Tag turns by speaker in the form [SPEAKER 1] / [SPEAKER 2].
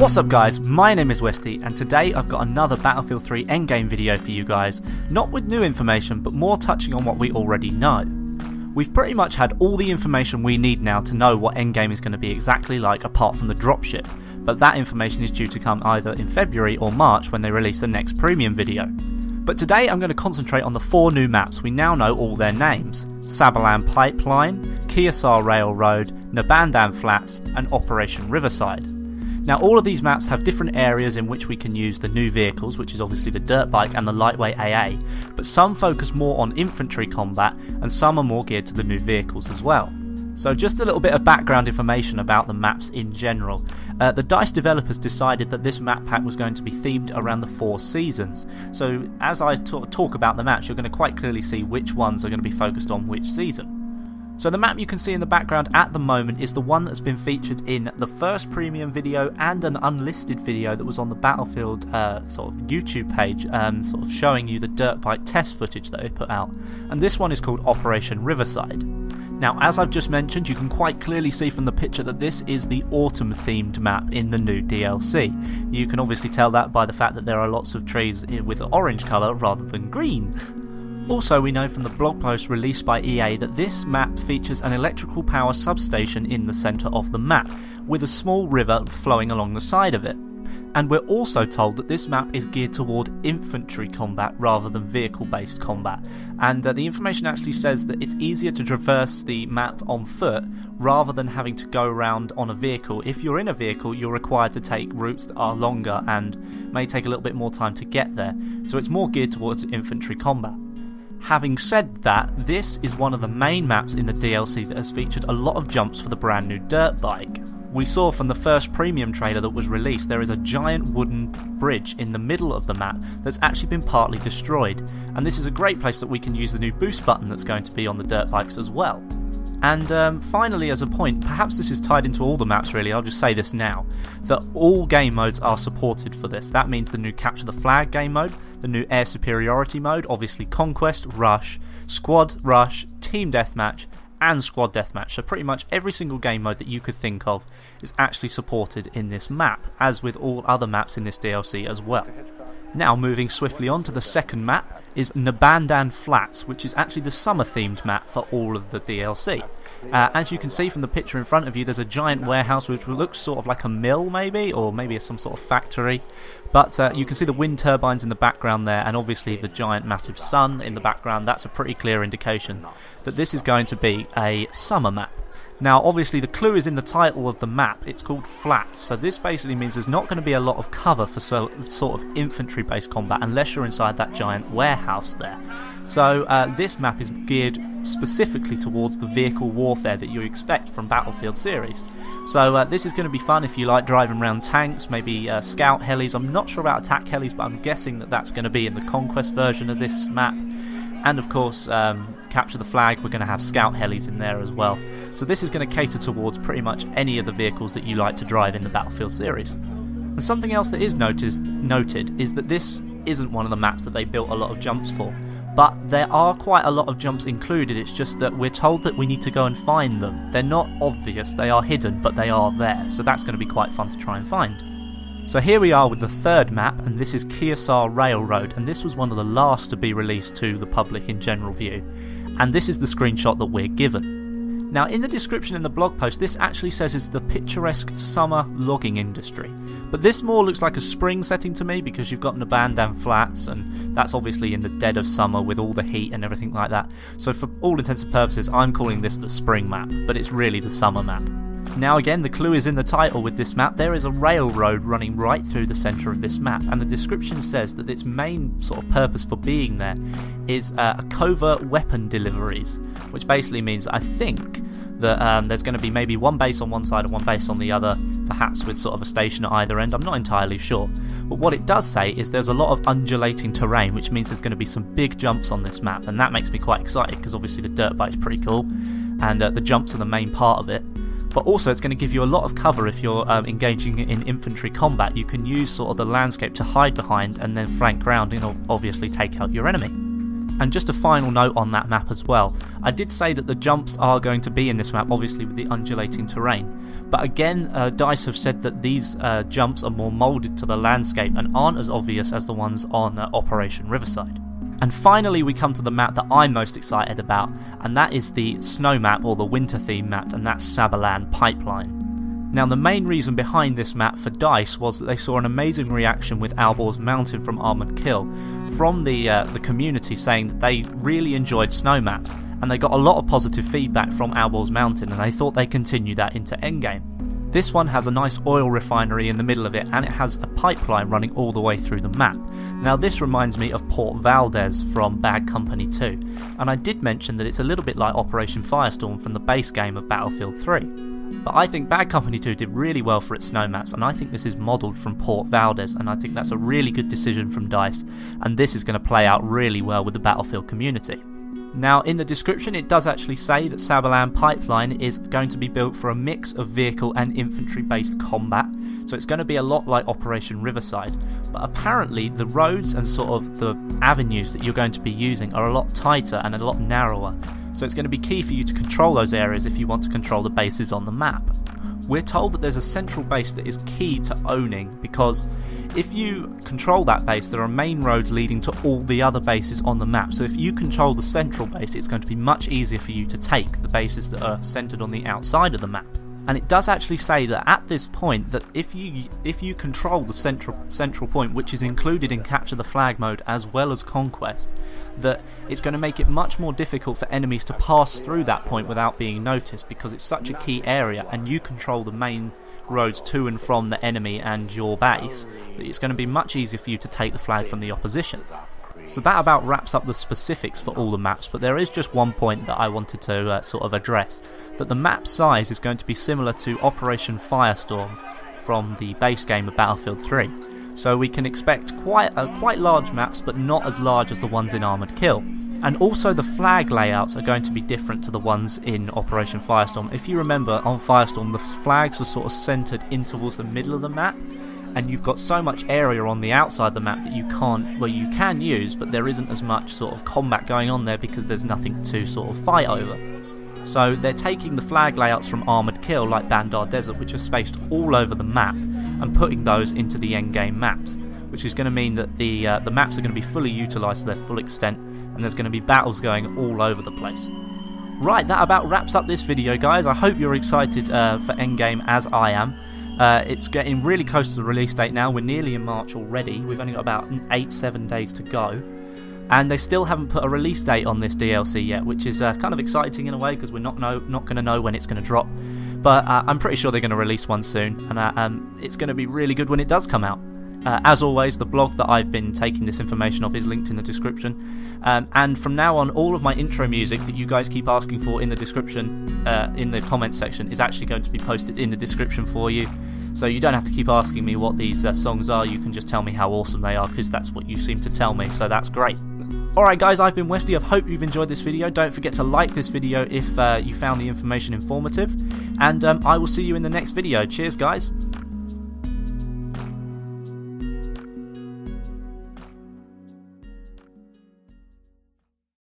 [SPEAKER 1] What's up guys, my name is Westy and today I've got another Battlefield 3 endgame video for you guys, not with new information but more touching on what we already know. We've pretty much had all the information we need now to know what endgame is going to be exactly like apart from the dropship, but that information is due to come either in February or March when they release the next premium video. But today I'm going to concentrate on the 4 new maps we now know all their names: SABALAN Pipeline, KIASAR Railroad, NEBANDAN Flats and Operation Riverside. Now all of these maps have different areas in which we can use the new vehicles, which is obviously the dirt bike and the lightweight AA, but some focus more on infantry combat and some are more geared to the new vehicles as well. So just a little bit of background information about the maps in general. The DICE developers decided that this map pack was going to be themed around the 4 seasons. So as I talk about the maps, you're going to quite clearly see which ones are going to be focused on which season. So the map you can see in the background at the moment is the one that's been featured in the first premium video and an unlisted video that was on the Battlefield sort of YouTube page, sort of showing you the dirt bike test footage that they put out. And this one is called Operation Riverside. Now, as I've just mentioned, you can quite clearly see from the picture that this is the autumn themed map in the new DLC. You can obviously tell that by the fact that there are lots of trees with an orange colour rather than green. Also, we know from the blog post released by EA that this map features an electrical power substation in the centre of the map, with a small river flowing along the side of it. And we're also told that this map is geared toward infantry combat rather than vehicle-based combat. And the information actually says that it's easier to traverse the map on foot rather than having to go around on a vehicle. If you're in a vehicle, you're required to take routes that are longer and may take a little bit more time to get there. So it's more geared towards infantry combat. Having said that, this is one of the main maps in the DLC that has featured a lot of jumps for the brand new dirt bike. We saw from the first premium trailer that was released there is a giant wooden bridge in the middle of the map that's actually been partly destroyed, and this is a great place that we can use the new boost button that's going to be on the dirt bikes as well. And finally, as a point, perhaps this is tied into all the maps really, I'll just say this now, that all game modes are supported for this. That means the new Capture the Flag game mode, the new Air Superiority mode, obviously Conquest, Rush, Squad Rush, Team Deathmatch and Squad Deathmatch. So pretty much every single game mode that you could think of is actually supported in this map, as with all other maps in this DLC as well. Now moving swiftly on to the second map is NEBANDAN Flats, which is actually the summer themed map for all of the DLC. As you can see from the picture in front of you, there's a giant warehouse which looks sort of like a mill maybe, or maybe some sort of factory. But you can see the wind turbines in the background there, and obviously the giant massive sun in the background. That's a pretty clear indication that this is going to be a summer map. Now obviously the clue is in the title of the map, it's called Flats, so this basically means there's not going to be a lot of cover for sort of infantry based combat unless you're inside that giant warehouse there. So this map is geared specifically towards the vehicle warfare that you expect from Battlefield series. So this is going to be fun if you like driving around tanks, maybe scout helis. I'm not sure about attack helis, but I'm guessing that that's going to be in the Conquest version of this map. And of course, Capture the Flag, we're going to have scout helis in there as well. So this is going to cater towards pretty much any of the vehicles that you like to drive in the Battlefield series. And something else that is noted is that this isn't one of the maps that they built a lot of jumps for. But there are quite a lot of jumps included, it's just that we're told that we need to go and find them. They're not obvious, they are hidden, but they are there. So that's going to be quite fun to try and find. So here we are with the third map, and this is KIASAR Railroad, and this was one of the last to be released to the public in general view. And this is the screenshot that we're given. Now in the description in the blog post, this actually says it's the picturesque summer logging industry. But this more looks like a spring setting to me, because you've got NEBANDAN Flats, and that's obviously in the dead of summer with all the heat and everything like that. So for all intents and purposes, I'm calling this the spring map, but it's really the summer map. Now again, the clue is in the title with this map. There is a railroad running right through the centre of this map, and the description says that its main sort of purpose for being there is a covert weapon deliveries, which basically means, I think, that there's going to be maybe one base on one side and one base on the other, perhaps with sort of a station at either end. I'm not entirely sure. But what it does say is there's a lot of undulating terrain, which means there's going to be some big jumps on this map, and that makes me quite excited because obviously the dirt bike's pretty cool, and the jumps are the main part of it. But also it's going to give you a lot of cover if you're engaging in infantry combat. You can use sort of the landscape to hide behind and then flank round and obviously take out your enemy. And just a final note on that map as well, I did say that the jumps are going to be in this map, obviously with the undulating terrain, but again DICE have said that these jumps are more moulded to the landscape and aren't as obvious as the ones on Operation Riverside. And finally we come to the map that I'm most excited about, and that is the snow map, or the winter theme map, and that's SABALAN Pipeline. Now the main reason behind this map for DICE was that they saw an amazing reaction with Alborz Mountain from Armored Kill from the community, saying that they really enjoyed snow maps, and they got a lot of positive feedback from Alborz Mountain, and they thought they'd continue that into endgame. This one has a nice oil refinery in the middle of it, and it has a pipeline running all the way through the map. Now this reminds me of Port Valdez from Bad Company 2, and I did mention that it's a little bit like Operation Firestorm from the base game of Battlefield 3. But I think Bad Company 2 did really well for its snow maps, and I think this is modelled from Port Valdez, and I think that's a really good decision from DICE, and this is going to play out really well with the Battlefield community. Now in the description it does actually say that SABALAN Pipeline is going to be built for a mix of vehicle and infantry based combat, so it's going to be a lot like Operation Riverside, but apparently the roads and sort of the avenues that you're going to be using are a lot tighter and a lot narrower, so it's going to be key for you to control those areas if you want to control the bases on the map. We're told that there's a central base that is key to owning, because if you control that base there are main roads leading to all the other bases on the map, so if you control the central base it's going to be much easier for you to take the bases that are centered on the outside of the map. And it does actually say that at this point that if you control the central point, which is included in Capture the Flag mode as well as Conquest, that it's going to make it much more difficult for enemies to pass through that point without being noticed, because it's such a key area and you control the main roads to and from the enemy and your base, that it's going to be much easier for you to take the flag from the opposition. So that about wraps up the specifics for all the maps, but there is just one point that I wanted to sort of address, that the map size is going to be similar to Operation Firestorm from the base game of Battlefield 3. So we can expect quite large maps, but not as large as the ones in Armored Kill. And also the flag layouts are going to be different to the ones in Operation Firestorm. If you remember, on Firestorm the flags are sort of centered in towards the middle of the map, and you've got so much area on the outside of the map that you can use, but there isn't as much sort of combat going on there because there's nothing to sort of fight over. So they're taking the flag layouts from Armored Kill, like Bandar Desert, which are spaced all over the map, and putting those into the endgame maps, which is going to mean that the maps are going to be fully utilised to their full extent, and there's going to be battles going all over the place. Right, that about wraps up this video, guys. I hope you're excited for endgame as I am. It's getting really close to the release date now. We're nearly in March already. We've only got about 8-7 days to go, and they still haven't put a release date on this DLC yet, which is kind of exciting in a way, because we're not going to know when it's going to drop, but I'm pretty sure they're going to release one soon, and it's going to be really good when it does come out. As always, the blog that I've been taking this information off is linked in the description, and from now on all of my intro music that you guys keep asking for in the description, in the comment section, is actually going to be posted in the description for you, so you don't have to keep asking me what these songs are. You can just tell me how awesome they are, because that's what you seem to tell me, so that's great. Alright guys, I've been Westy. I hope you've enjoyed this video. Don't forget to like this video if you found the information informative, and I will see you in the next video. Cheers guys.